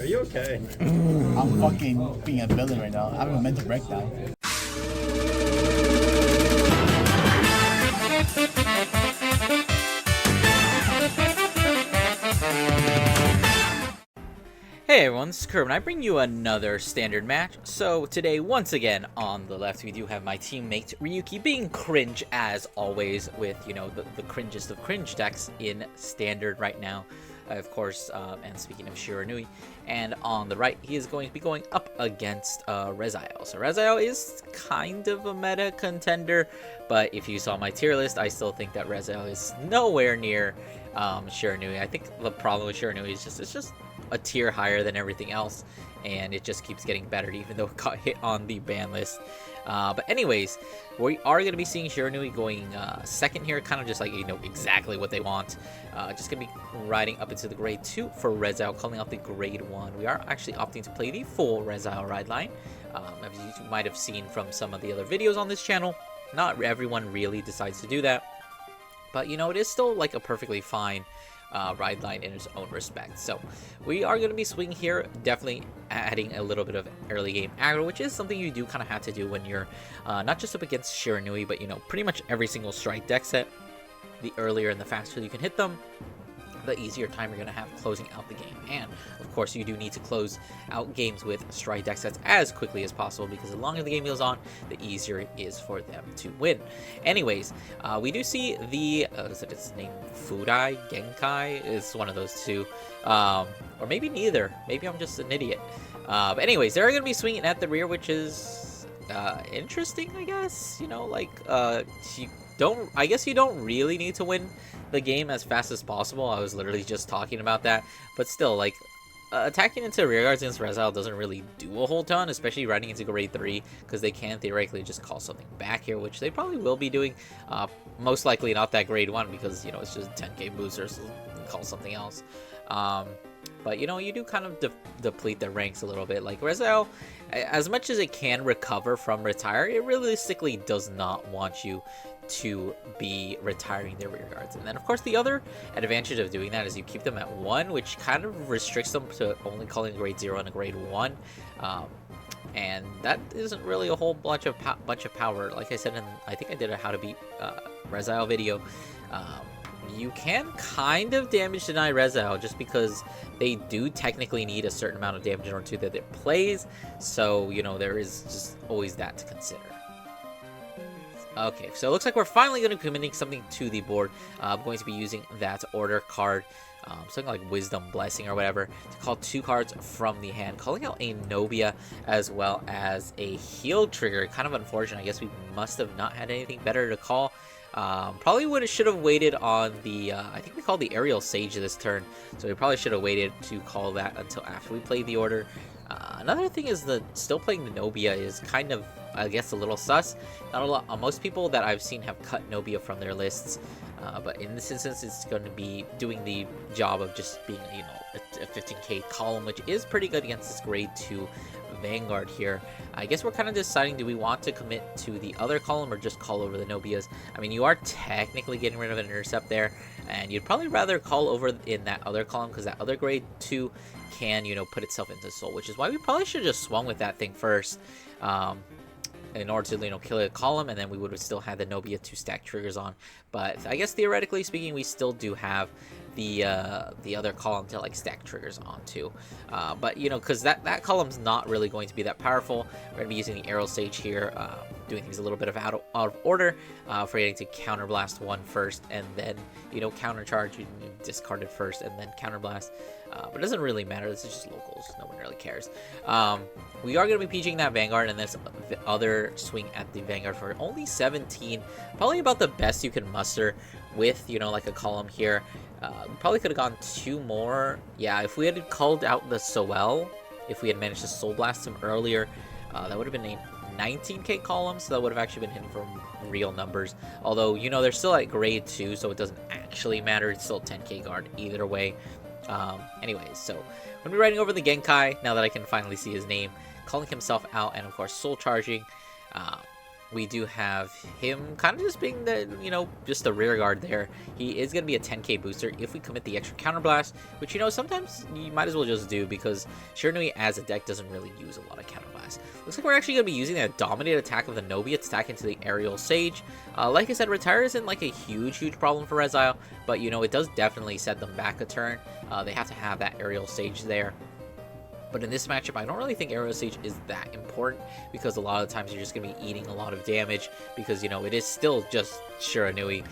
Are you okay? I'm fucking being a villain right now. I'm having a mental breakdown. Hey everyone, this is Curb, and I bring you another standard match. So today, once again, on the left, we do have my teammate Ryuki being cringe as always with, you know, the cringest of cringe decks in standard right now. Of course, and speaking of Shiranui, and on the right, he is going to be going up against Rezael. So Rezael is kind of a meta contender, but if you saw my tier list, I still think that Rezael is nowhere near Shiranui. I think the problem with Shiranui is it's just a tier higher than everything else, and it just keeps getting better even though it got hit on the ban list. But anyways, we are going to be seeing Shiranui going second here, kind of just like, you know, exactly what they want. Just going to be riding up into the grade 2 for Rezael, calling out the grade 1. We are actually opting to play the full Rezael ride line. As you might have seen from some of the other videos on this channel, not everyone really decides to do that, but you know, it is still like a perfectly fine ride line in its own respect. So we are going to be swinging here, definitely adding a little bit of early game aggro, which is something you do kind of have to do when you're not just up against Shiranui, but you know, pretty much every single strike deck set. The earlier and the faster you can hit them, the easier time you're going to have closing out the game. And of course, you do need to close out games with strike deck sets as quickly as possible, because the longer the game goes on, the easier it is for them to win. Anyways, we do see the is it its name Fudai Genkai is one of those two, or maybe neither. Maybe I'm just an idiot. But anyways, they're going to be swinging at the rear, which is interesting, I guess. You know, like I guess you don't really need to win the game as fast as possible. I was literally just talking about that, but still, like, attacking into rear guards against Rezael doesn't really do a whole ton, especially running into grade 3, because they can theoretically just call something back here, which they probably will be doing. Most likely not that grade 1, because, you know, it's just 10k boosters, so call something else. But, you know, you do kind of deplete their ranks a little bit. Like, Rezael, as much as it can recover from retire, it realistically does not want you to be retiring their rear guards. And then of course the other advantage of doing that is you keep them at 1, which kind of restricts them to only calling a grade 0 and a grade 1, and that isn't really a whole bunch of power. Like I said, in I think I did a how to beat Rezael video, you can kind of damage deny Rezael just because they do technically need a certain amount of damage in order to that it plays, so you know, there is just always that to consider. Okay, so it looks like we're finally going to be committing something to the board. I'm going to be using that order card, something like Wisdom Blessing or whatever, to call 2 cards from the hand, calling out a Nobia as well as a heal trigger. Kind of unfortunate. I guess we must have not had anything better to call. Probably should have waited on the, I think we called the Aerial Sage this turn, so we probably should have waited to call that until after we played the order. Another thing is that still playing the Nobia is kind of, I guess, a little sus. Not a lot. Most people that I've seen have cut Nobia from their lists, but in this instance, it's going to be doing the job of just being, you know, a 15k column, which is pretty good against this grade 2 Vanguard here. I guess we're kind of deciding, do we want to commit to the other column or just call over the Nobias? I mean, you are technically getting rid of an intercept there, and you'd probably rather call over in that other column, because that other grade 2 can, you know, put itself into soul, which is why we probably should have just swung with that thing first, in order to, you know, kill a column, and then we would have still had the Nobia 2 stack triggers on. But I guess theoretically speaking, we still do have the other column to like stack triggers onto, but you know, because that column's not really going to be that powerful. We're gonna be using the Aerial Sage here, doing things a little bit out of order, forgetting to counterblast 1 first, and then, you know, countercharge, you discard it first and then counterblast. But it doesn't really matter. This is just locals. No one really cares. We are going to be PGing that Vanguard and this other swing at the Vanguard for only 17. Probably about the best you can muster with, you know, like a column here. We probably could have gone 2 more. Yeah, if we had called out the Soel, if we had managed to Soul Blast him earlier, that would have been a 19k column, so that would have actually been hitting for real numbers. Although, you know, they're still at grade 2, so it doesn't actually matter. It's still 10k guard either way. Anyways, so I'm going to be writing over the Genkai now that I can finally see his name, calling himself out, and of course soul charging. we do have him kind of just being the, just the rear guard there. He is going to be a 10k booster if we commit the extra counterblast, which, sometimes you might as well just do because Shiranui as a deck doesn't really use a lot of counterblast. Looks like we're actually going to be using that dominated attack of the Nobia to stack into the aerial sage. Like I said, retire isn't like a huge problem for Rezael, but, it does definitely set them back a turn. They have to have that aerial sage there. But in this matchup, I don't really think Aerial Sage is that important because a lot of the times you're just going to be eating a lot of damage because, it is still just Shiranui.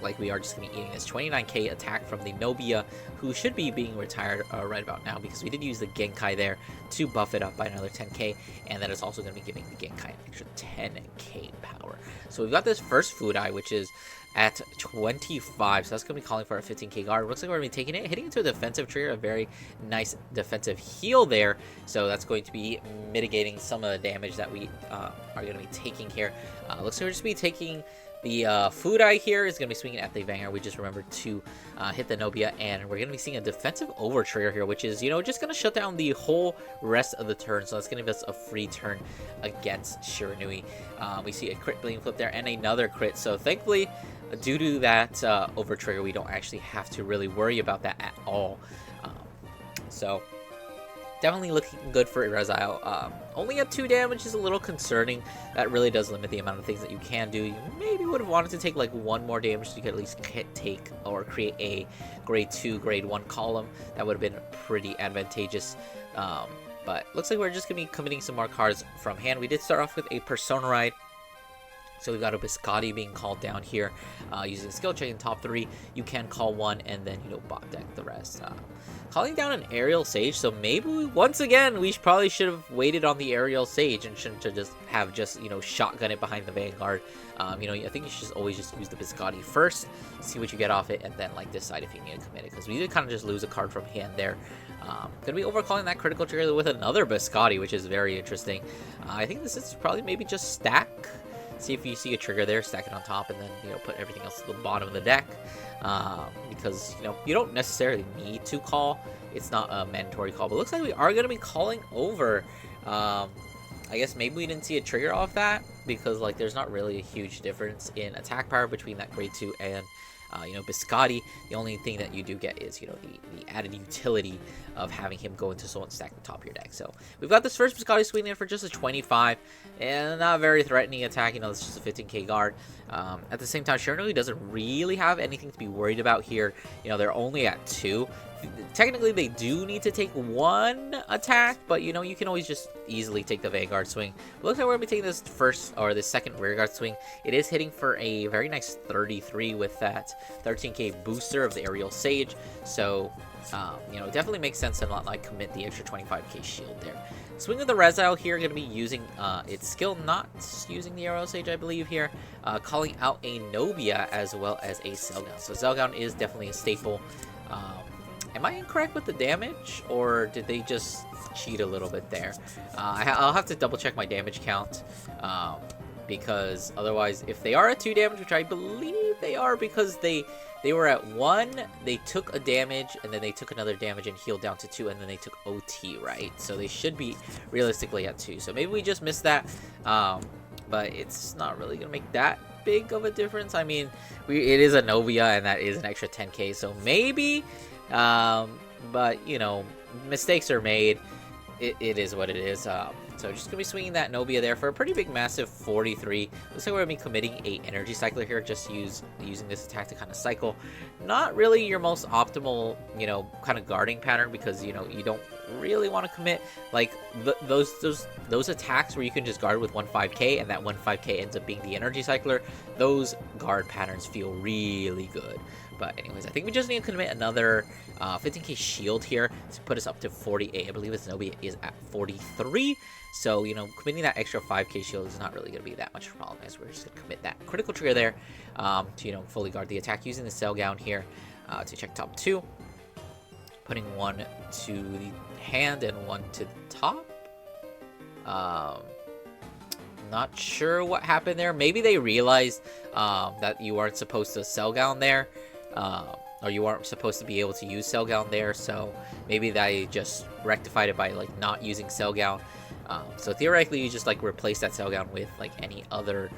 Like we are just going to be eating this 29k attack from the Nobia, who should be being retired right about now because we did use the Genkai there to buff it up by another 10k, and that is also going to be giving the Genkai an extra 10k power. So we've got this first Food Eye, which is at 25, so that's going to be calling for a 15k guard. Looks like we're going to be taking it, hitting into a defensive trigger, a very nice defensive heal there, so that's going to be mitigating some of the damage that we are going to be taking here. Looks like we're just going to be taking the Food Eye here, is going to be swinging at the Vanguard. We just remembered to hit the Nobia, and we're going to be seeing a defensive over trigger here, which is, just going to shut down the whole rest of the turn, so that's going to give us a free turn against Shiranui. We see a crit bling flip there, and another crit, so thankfully, due to that over trigger, we don't actually have to really worry about that at all. So definitely looking good for Rezael. Only at 2 damage is a little concerning. That really does limit the amount of things that you can do. You maybe would have wanted to take like 1 more damage so you could at least take or create a grade 2, grade 1 column. That would have been pretty advantageous. But looks like we're just going to be committing some more cards from hand. We did start off with a Persona Ride. So we've got a Biscotti being called down here using the skill check in top 3. You can call 1 and then, bot deck the rest. Calling down an Aerial Sage, so maybe once again we probably should have waited on the Aerial Sage and shouldn't have just shotgun it behind the Vanguard. I think you should always just use the Biscotti first, see what you get off it, and then decide if you need to commit it, because we did kind of just lose a card from hand there. Gonna be overcalling that critical trigger with another Biscotti, which is very interesting. I think this is probably maybe just stack. See if you see a trigger there, stack it on top, and then put everything else to the bottom of the deck, because you don't necessarily need to call. It's not a mandatory call, but it looks like we are going to be calling over. I guess maybe we didn't see a trigger off that because there's not really a huge difference in attack power between that grade 2 and Biscotti. The only thing that you do get is, the added utility of having him go into someone stack the top of your deck. So we've got this first Biscotti swinging in for just a 25, and not a very threatening attack. It's just a 15k guard. At the same time, Shiranui doesn't really have anything to be worried about here. They're only at 2. Technically, they do need to take 1 attack, but you can always just easily take the Vanguard swing. It looks like we're going to be taking this first, or this second rearguard swing. It is hitting for a very nice 33 with that 13k booster of the Aerial Sage. So, definitely makes sense to not commit the extra 25k shield there. Swing of the Rezael here, going to be using its skill, not using the Aerial Sage, I believe here. Calling out a Nobia as well as a Selgown. So Selgown is definitely a staple. Am I incorrect with the damage, or did they just cheat a little bit there? I'll have to double check my damage count, because otherwise, if they are at 2 damage, which I believe they are, because they were at 1, they took a damage, and then they took another damage and healed down to 2, and then they took OT, right? So they should be realistically at 2. So maybe we just missed that, but it's not really going to make that big of a difference. I mean, it is a Nobia, and that is an extra 10k, so maybe... but mistakes are made. It is what it is. So just gonna be swinging that Nobia there for a pretty big, massive 43. Looks like we're gonna be committing a energy cycler here. Just using this attack to kind of cycle. Not really your most optimal, kind of guarding pattern, because you don't really want to commit those attacks where you can just guard with 1/5k and that 1/5k ends up being the energy cycler. Those guard patterns feel really good. But anyways, I think we just need to commit another 15k shield here to put us up to 48. I believe this Nobia is at 43. So, committing that extra 5k shield is not really going to be that much of a problem, as we're just going to commit that critical trigger there to, fully guard the attack using the Selgown here to check top 2. Putting 1 to the hand and 1 to the top. Not sure what happened there. Maybe they realized that you weren't supposed to Selgown there. Or you aren't supposed to be able to use Selgown there, so maybe they just rectified it by not using Selgown. So theoretically, you just like replace that showdown with like any other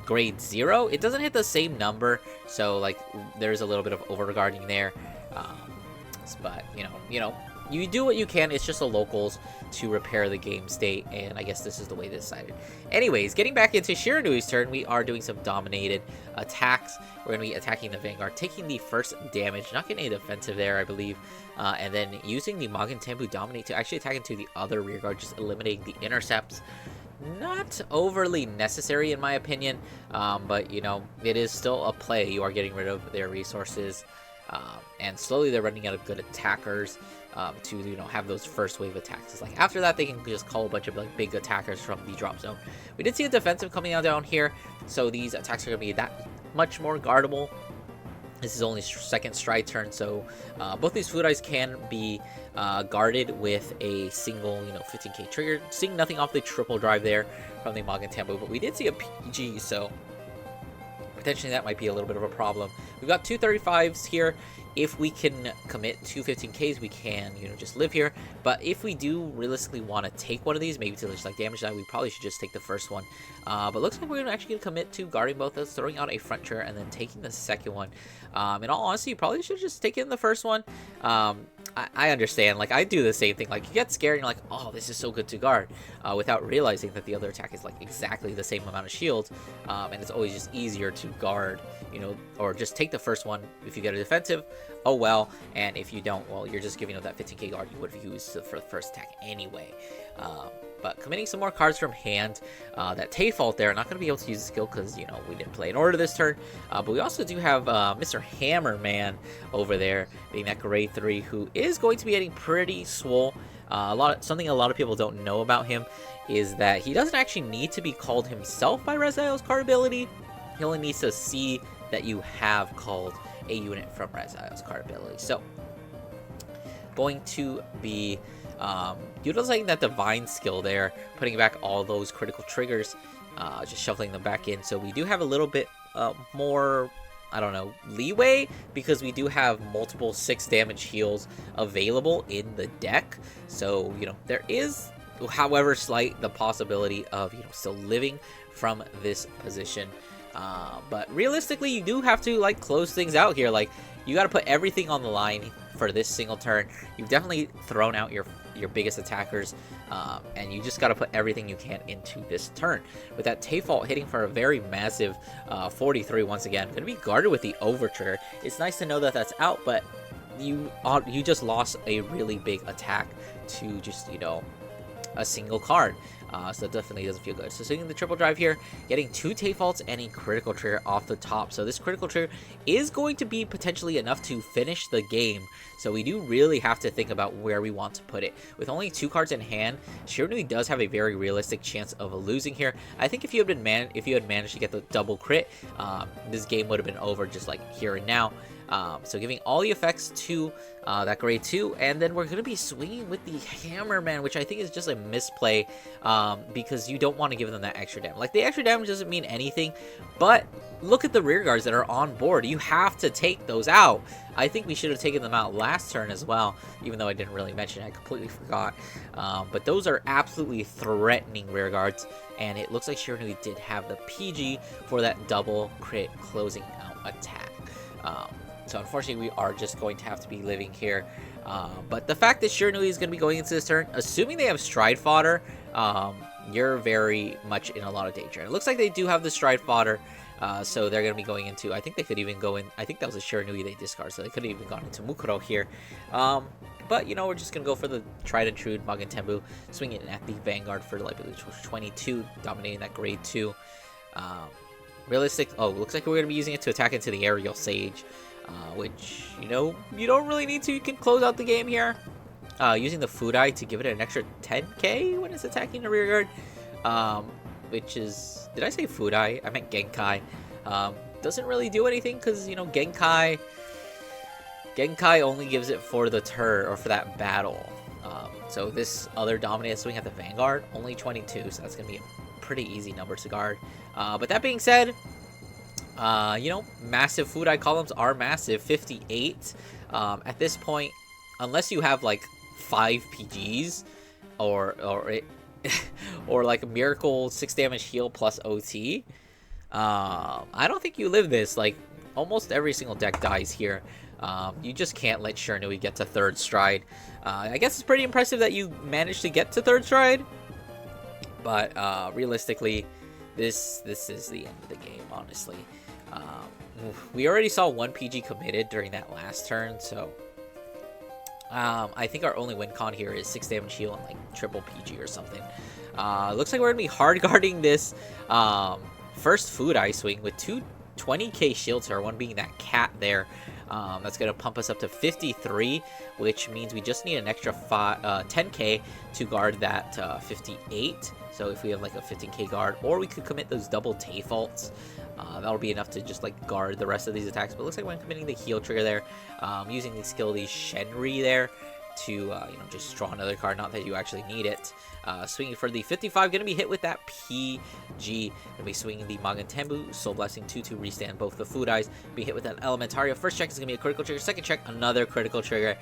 grade 0. It doesn't hit the same number, so like there's a little bit of overguarding there. But you do what you can. It's just the locals to repair the game state, and I guess this is the way they decided. Anyways, getting back into Shiranui's turn, we are doing some dominated attacks. We're going to be attacking the Vanguard, taking the first damage, not getting any defensive there, I believe, and then using the Magen Tembu Dominate to actually attack into the other rear guard, just eliminating the intercepts. Not overly necessary in my opinion, but it is still a play. You are getting rid of their resources, and slowly they're running out of good attackers to have those first wave attacks. It's like after that they can just call a bunch of like big attackers from the drop zone. We did see a defensive coming out down here, so these attacks are going to be that much more guardable. This is only second stride turn, so both these Fudais can be guarded with a single 15k trigger. Seeing nothing off the triple drive there from the Magen Tembu, but we did see a PG, so potentially that might be a little bit of a problem. We've got 235s here. If we can commit to 15Ks, we can, just live here. But if we do realistically want to take one of these, maybe to just like damage that, we probably should just take the first one. But looks like we're actually going to commit to guarding both of us, throwing out a front chair, and then taking the second one. In all honesty, you probably should just take in the first one. I understand, like I do the same thing, like you get scared and you're like, oh, this is so good to guard, without realizing that the other attack is like exactly the same amount of shields, and it's always just easier to guard, or just take the first one if you get a defensive, oh well, and if you don't, well, you're just giving up that 15k guard you would have used for the first attack anyway. But committing some more cards from hand, that Tayfault there, not going to be able to use the skill because, we didn't play in order this turn. But we also do have Mr. Hammerman over there, being that grade 3, who is going to be getting pretty swole. Something a lot of people don't know about him is that he doesn't actually need to be called himself by Rezael's card ability. He only needs to see that you have called a unit from Rezael's card ability. So, going to be utilizing that divine skill there, putting back all those critical triggers, just shuffling them back in. So we do have a little bit more, I don't know, leeway, because we do have multiple 6 damage heals available in the deck. So there is, however slight, the possibility of still living from this position. But realistically, you do have to like close things out here. Like you got to put everything on the line for this single turn. You've definitely thrown out your biggest attackers, and you just got to put everything you can into this turn. With that Tayfault hitting for a very massive 43 once again, going to be guarded with the Overture. It's nice to know that that's out, but you just lost a really big attack to just a single card. So it definitely doesn't feel good. So seeing the triple drive here, getting 2 Tayfaults and a critical trigger off the top. So this critical trigger is going to be potentially enough to finish the game. So we do really have to think about where we want to put it. With only 2 cards in hand, Shiranui does have a very realistic chance of losing here. I think if you had managed to get the double crit, this game would have been over just like here and now. So giving all the effects to that grade 2, and then we're going to be swinging with the Hammerman, which I think is just a misplay, because you don't want to give them that extra damage. Like, the extra damage doesn't mean anything, but look at the rear guards that are on board. You have to take those out. I think we should have taken them out last turn as well, even though I didn't really mention it. I completely forgot. But those are absolutely threatening rear guards, and it looks like Shiranui did have the PG for that double crit closing out attack. So unfortunately, we are just going to have to be living here. But the fact that Shiranui is going to be going into this turn, assuming they have Stride Fodder, you're very much in a lot of danger. And it looks like they do have the Stride Fodder, so they're going to be going into, I think they could even go in, I think that was a Shiranui they discarded, so they could have even gone into Mukuro here. But, we're just going to go for the tried and true Magen Tembu, swinging at the Vanguard for liability 22, dominating that grade 2. Realistic, looks like we're going to be using it to attack into the Aerial Sage. Which, you don't really need to. You can close out the game here. Using the Fudai to give it an extra 10k when it's attacking the rear guard. Which is... Did I say Fudai? I meant Genkai. Doesn't really do anything because, Genkai only gives it for the turn or for that battle. So this other dominated swing at the Vanguard, only 22. So that's going to be a pretty easy number to guard. But that being said... massive Fudai columns are massive, 58. At this point, unless you have like 5 PGs, or or like a miracle 6 damage heal plus OT. I don't think you live this. Like almost every single deck dies here. You just can't let Shiranui get to 3rd stride. I guess it's pretty impressive that you managed to get to 3rd stride, but realistically, this is the end of the game, honestly. We already saw 1 PG committed during that last turn, so I think our only win con here is 6 damage heal and like triple PG or something. Looks like we're gonna be hard guarding this first food ice swing with 2 20k shields, or one being that cat there. That's going to pump us up to 53, which means we just need an extra 10k to guard that 58. So if we have like a 15k guard, or we could commit those double Tay faults, that'll be enough to just like guard the rest of these attacks. But it looks like when committing the heal trigger there, using the skill the Shenri there to you know, just draw another card, not that you actually need it. Swinging for the 55, gonna be hit with that PG. Gonna be swinging the Magantembu, Soul Blessing 2 to restand both the food eyes. Be hit with that Elementario. First check is gonna be a critical trigger. Second check, another critical trigger.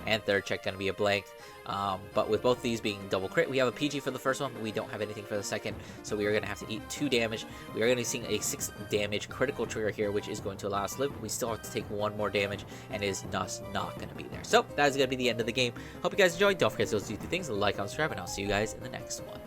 And third check gonna be a blank. But with both these being double crit, we have a PG for the first one, but we don't have anything for the second, so we are gonna have to eat 2 damage. We are gonna be seeing a 6 damage critical trigger here, which is going to allow us to live. We still have to take 1 more damage, and it is not gonna be there. So that is gonna be the end of the game. Hope you guys enjoyed. Don't forget those 2 things, like, subscribe, and I'll see you guys in the next one.